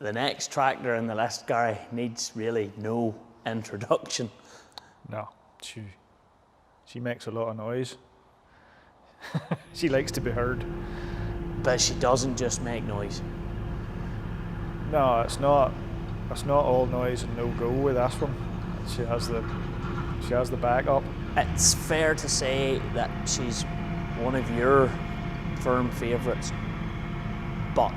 the next tractor in the list, Gary, needs really no introduction. No, she makes a lot of noise. She likes to be heard. But she doesn't just make noise. No, it's not all noise and no go with this one. She has the backup. It's fair to say that she's one of your firm favourites, but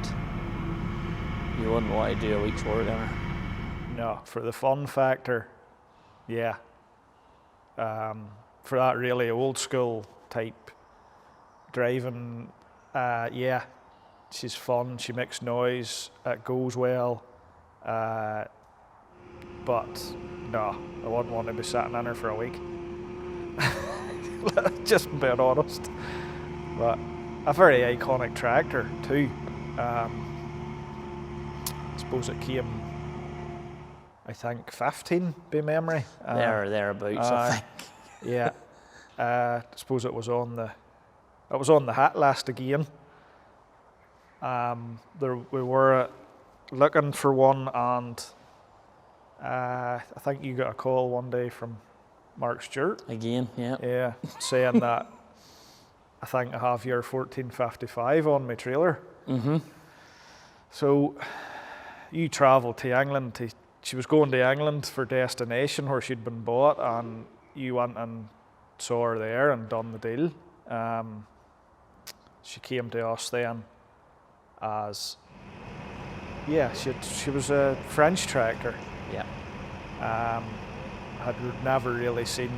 you wouldn't want to do a week's work on her. No, for the fun factor, yeah. For that really old school type driving, yeah, she's fun, she makes noise, it goes well, but no, I wouldn't want to be sitting in her for a week. Just being honest. But a very iconic tractor too. I suppose it came, I think 15 by memory. Thereabouts, I think. Yeah. I suppose it was on the hit list again. We were looking for one, and I think you got a call one day from Mark Stewart. Again, yeah. Yeah, saying that I think I have your 1455 on my trailer. Mm-hmm. So you travelled to England. She was going to England for destination where she'd been bought, and you went and saw her there and done the deal. She came to us then as, yeah, she was a French tractor. Yeah. Had never really seen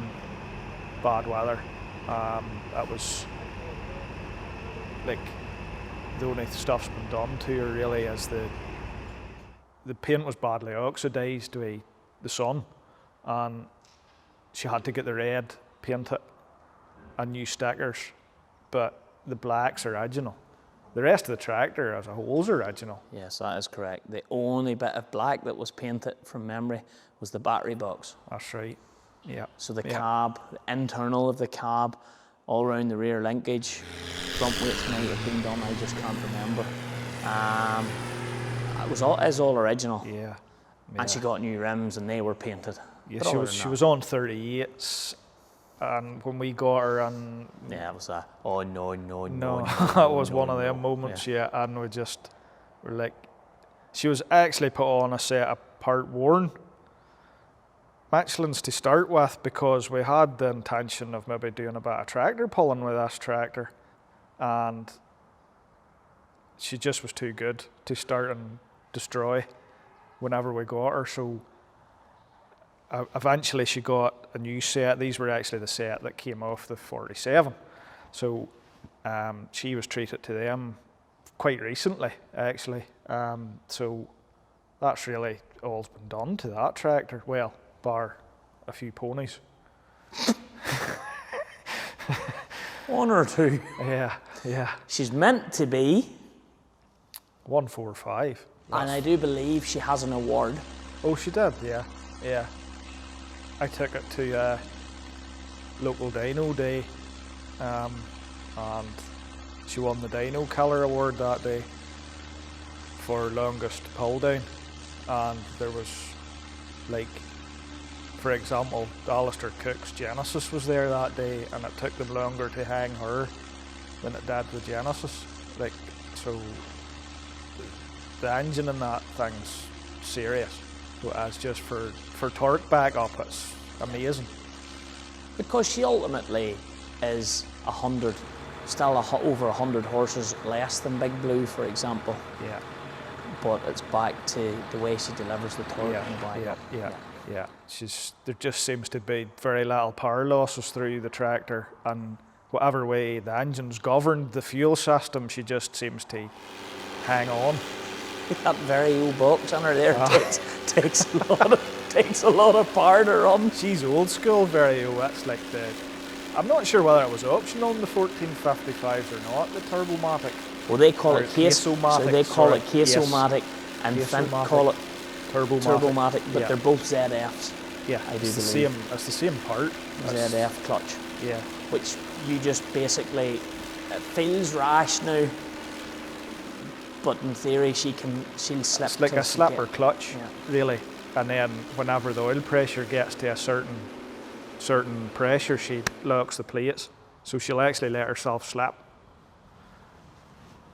bad weather. That was like the only stuff's been done to her really is the paint was badly oxidised by the sun, and she had to get the red painted and new stickers, but the black's original. The rest of the tractor as a whole is original. Yes, that is correct. The only bit of black that was painted from memory was the battery box. That's right. Yeah. So the cab, the internal of the cab, all around the rear linkage, front weights might have been done, I just can't remember. It is all original. Yeah. And she got new rims and they were painted. Yeah, she was on 38s, and when we got her, and yeah, it was a no. That was one of them moments, yeah. And we were like, she was actually put on a set of part worn Michelin's to start with, because we had the intention of maybe doing a bit of tractor pulling with this tractor, and she just was too good to start and destroy whenever we got her. So eventually she got a new set. These were actually the set that came off the 47. So she was treated to them quite recently, actually. So that's really all's been done to that tractor. Well, bar a few ponies. One or two. Yeah. She's meant to be 145. And I do believe she has an award. Oh, she did, yeah. I took it to local Dino Day, and she won the Dino Killer Award that day for longest pull down. And there was, like, for example, Alistair Cook's Genesis was there that day, and it took them longer to hang her than it did the Genesis. Like, so the engine in that thing's serious. So as just for torque backup, it's amazing. Because she ultimately is 100, still over 100 horses less than Big Blue, for example. Yeah. But it's back to the way she delivers the torque and the backup. Yeah. There just seems to be very little power losses through the tractor, and whatever way the engine's governed, the fuel system, she just seems to hang on. That very old box on her there takes a lot of power to run. She's old school, very old. That's like I'm not sure whether it was optional in the 1455s or not, the Turbomatic. Well, they call it Quesomatic. So they call it Quesomatic, and Finn call it Turbomatic, but they're both ZFs. Yeah, it's the same. It's the same part. ZF clutch. Yeah. Which you just basically, it feels rash now. But in theory, she'll slip. It's like a slipper clutch, yeah. really. And then whenever the oil pressure gets to a certain pressure, she locks the plates. So she'll actually let herself slip.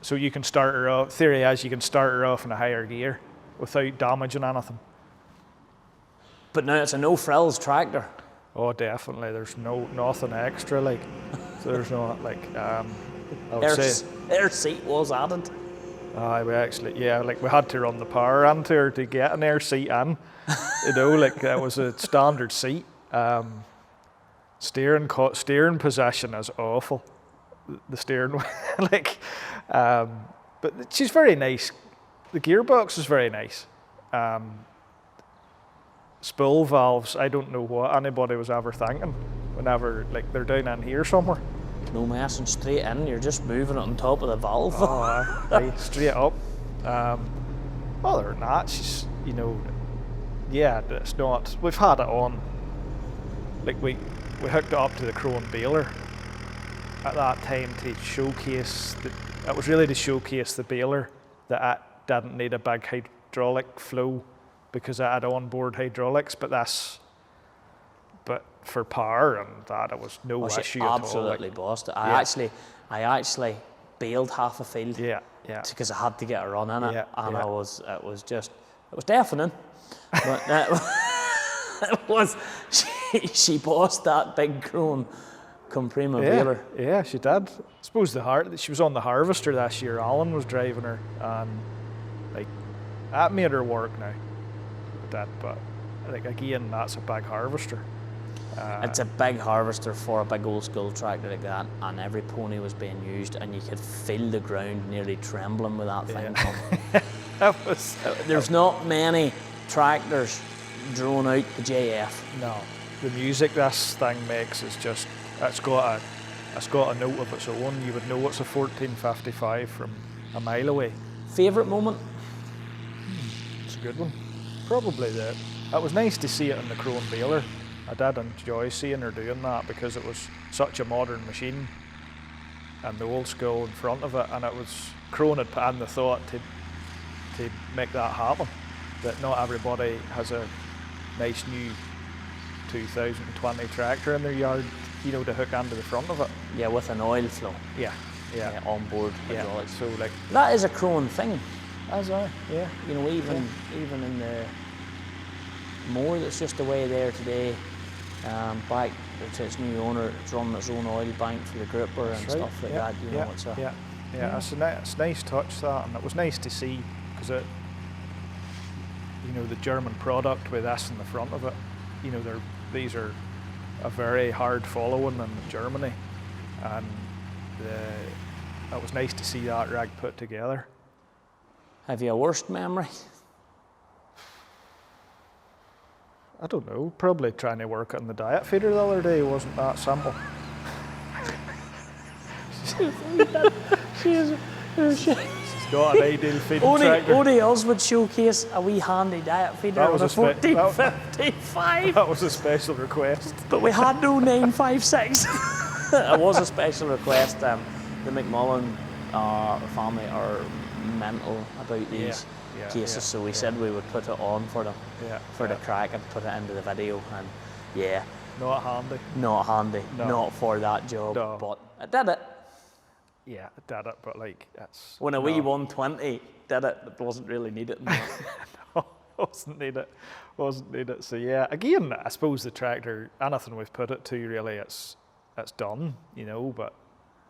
So you can start her off, theory is you can start her off in a higher gear without damaging anything. But now it's a no frills tractor. Oh, definitely. There's nothing extra, like. So there's not, like, I would say. Air seat was added. We actually, yeah, like we had to run the power into her to get an air seat in. You know, like that was a standard seat. Steering position is awful. The steering, like, but she's very nice. The gearbox is very nice. Spool valves, I don't know what anybody was ever thinking whenever, like, they're down in here somewhere. No messing, straight in, you're just moving it on top of the valve. Oh, aye, straight up. Other than that, she's, you know, yeah, it's not, we've had it on, like we hooked it up to the Crone baler at that time to showcase, it was really to showcase the baler that it didn't need a big hydraulic flow because it had onboard hydraulics, but for power and that, it was no issue at all. Absolutely bossed it. I actually bailed half a field. Yeah. Because I had to get a run in it, and yeah. it was deafening. But it was she bossed that big Crone Comprima baler. Yeah, she did. I suppose she was on the harvester this year. Alan was driving her, and like that made her work now. That, but like again, that's a big harvester. It's a big harvester for a big old school tractor like that, and every pony was being used, and you could feel the ground nearly trembling with that thing coming. There's not many tractors drone out the JF. No, the music this thing makes is just, it's got a note of its own. You would know it's a 1455 from a mile away. Favourite moment? It's a good one. Probably it was nice to see it in the Crone baler. I did enjoy seeing her doing that because it was such a modern machine and the old school in front of it, and it was Crone had put in the thought to make that happen, that not everybody has a nice new 2020 tractor in their yard, you know, to hook into the front of it. Yeah, with an oil flow. Yeah. Onboard hydraulics. So like that is a Crone thing. As I, yeah. You know, even in the mower that's just away there today, back to its new owner, it's running its own oil bank for the gripper and stuff like that. You know, it's a it's a nice touch, that, and it was nice to see because it, you know, the German product with this in the front of it, you know, these are a very hard following in Germany, and it was nice to see that rig put together. Have you a worst memory? I don't know, probably trying to work on the diet feeder the other day wasn't that simple. She's got an ideal feeding tractor. Only us would showcase a wee handy diet feeder on a 1455. That was a special request. But we had no 956. It was a special request. The McMullen family are mental about these cases, so we said we would put it on for them, for the crack, and put it into the video, and not handy, not for that job, but it did it. Yeah, it did it, but like it's when a wee 120 did it, it wasn't really needed. No, wasn't needed. So yeah, again, I suppose the tractor, anything we've put it to, really, it's done, you know. But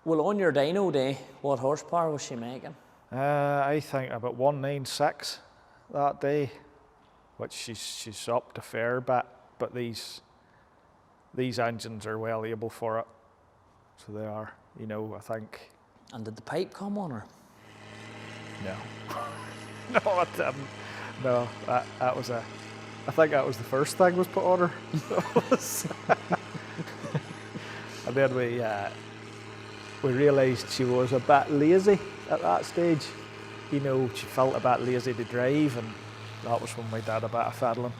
well, on your dyno day, what horsepower was she making? I think about 196 that day, which she's up to fair bit, but these engines are well able for it, so they are, you know, I think. And did the pipe come on her? No, no, it didn't. No, that was I think that was the first thing was put on her. And then we realised she was a bit lazy at that stage. You know, she felt a bit lazy to drive, and that was when we did a bit of fiddling.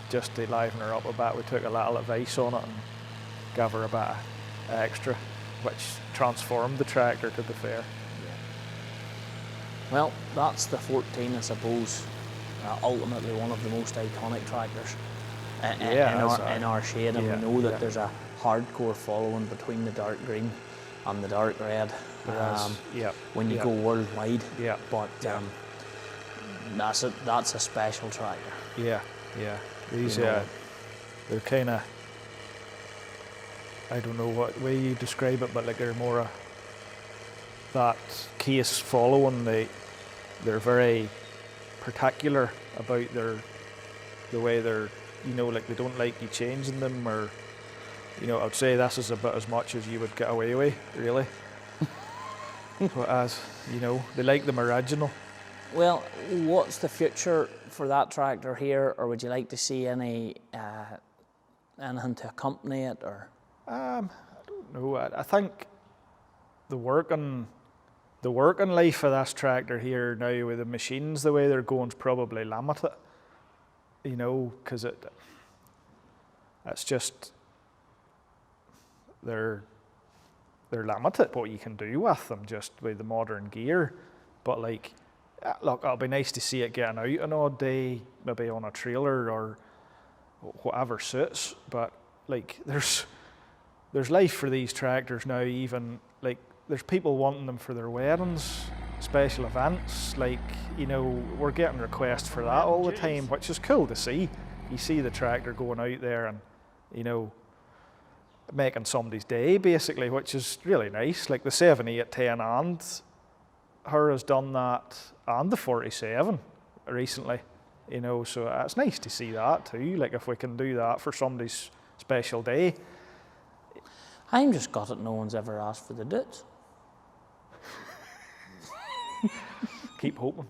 Just to liven her up a bit, we took a little advice on it and gave her a bit of uh, extra, which transformed the tractor, to be fair. Well, that's the 14, I suppose. Ultimately, one of the most iconic tractors in our shade, and we know that there's a hardcore following between the dark green and the dark red. When you go worldwide. But that's a special tractor. These they're kind of, I don't know what way you describe it, but like they're more that case following. They're very particular about the way they're, like they don't like you changing them, or I'd say this is about as much as you would get away with, really. As they like them original. Well, what's the future for that tractor here, or would you like to see anything to accompany it, or? I don't know. I think the working life of this tractor here now, with the machines the way they're going, is probably limited. Because it's just they're limited what you can do with them just with the modern gear. But like, look, it'll be nice to see it getting out an odd day, maybe on a trailer or whatever suits. But like, there's life for these tractors now. Even like, there's people wanting them for their weddings, special events. Like, we're getting requests for that all the time, which is cool to see. You see the tractor going out there and making somebody's day, basically, which is really nice. Like the 7810 and her has done that, and the 47 recently, so it's nice to see that too. Like, if we can do that for somebody's special day. I'm just gutted no one's ever asked for the dudes. Keep hoping.